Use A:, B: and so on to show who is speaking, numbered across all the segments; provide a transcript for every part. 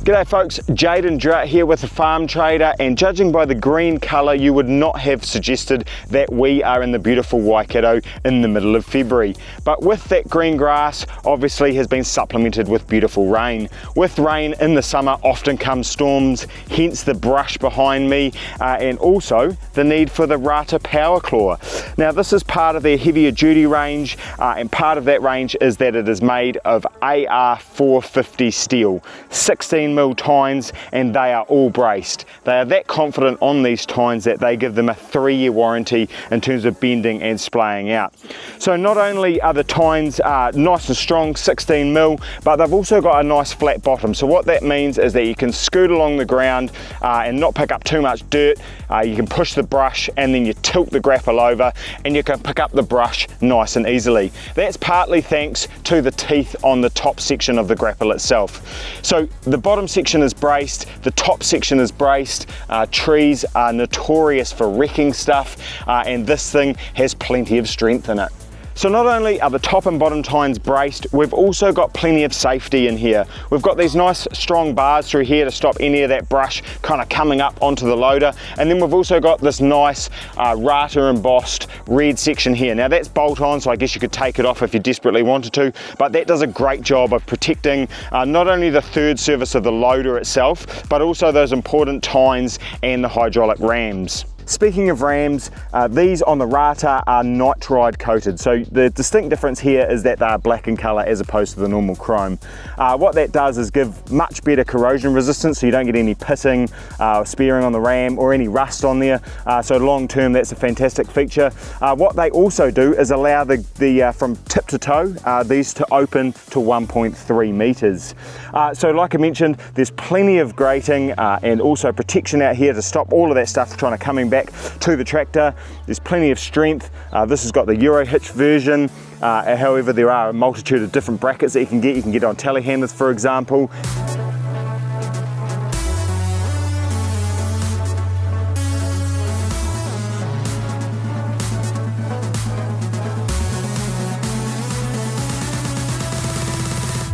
A: G'day folks, Jaden Drutt here with the Farm Trader, and judging by the green colour you would not have suggested that we are in the beautiful Waikato in the middle of February. But with that green grass obviously has been supplemented with beautiful rain. With rain in the summer often comes storms, hence the brush behind me and also the need for the Rata power claw. Now this is part of their heavier duty range and part of that range is that it is made of AR 450 steel, 16mm tines, and they are all braced. They are that confident on these tines that they give them a 3-year warranty in terms of bending and splaying out. So not only are the tines nice and strong, 16mm, but they've also got a nice flat bottom. So what that means is that you can scoot along the ground and not pick up too much dirt. You can push the brush and then you tilt the grapple over and you can pick up the brush nice and easily. That's partly thanks to the teeth on the top section of the grapple itself. So the bottom section is braced, the top section is braced. Trees are notorious for wrecking stuff and this thing has plenty of strength in it. So not only are the top and bottom tines braced, we've also got plenty of safety in here. We've got these nice strong bars through here to stop any of that brush kind of coming up onto the loader, and then we've also got this nice Rata embossed red section here. Now that's bolt on, so I guess you could take it off if you desperately wanted to, but that does a great job of protecting not only the third surface of the loader itself, but also those important tines and the hydraulic rams. Speaking of rams, these on the Rata are nitride coated. So the distinct difference here is that they are black in colour as opposed to the normal chrome. What that does is give much better corrosion resistance, so you don't get any pitting, spearing on the ram or any rust on there. So long term that's a fantastic feature. What they also do is allow the from tip to toe, these to open to 1.3 metres. So like I mentioned, there's plenty of grating and also protection out here to stop all of that stuff trying to coming back to the tractor. There's plenty of strength. This has got the Euro hitch version. However, there are a multitude of different brackets that you can get. You can get on telehandlers, for example.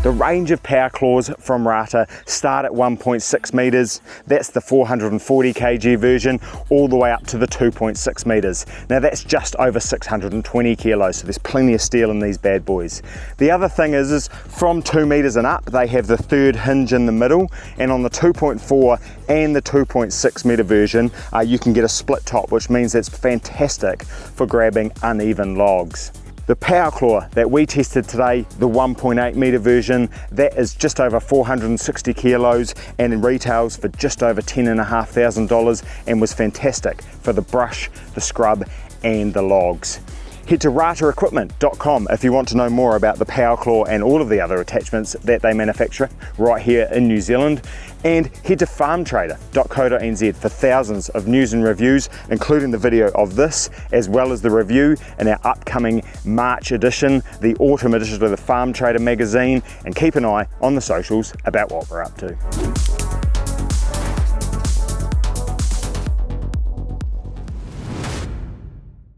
A: The range of power claws from Rata start at 1.6 metres. That's the 440 kg version, all the way up to the 2.6 metres. Now that's just over 620 kilos, so there's plenty of steel in these bad boys. The other thing is from 2 metres and up, they have the third hinge in the middle, and on the 2.4 and the 2.6 metre version, you can get a split top, which means it's fantastic for grabbing uneven logs. The power claw that we tested today, the 1.8 metre version, that is just over 460 kilos and retails for just over $10,500 and was fantastic for the brush, the scrub and the logs. Head to rataequipment.com if you want to know more about the power claw and all of the other attachments that they manufacture right here in New Zealand, and head to farmtrader.co.nz for thousands of news and reviews, including the video of this as well as the review in our upcoming March edition, the autumn edition of the Farm Trader magazine, and keep an eye on the socials about what we're up to.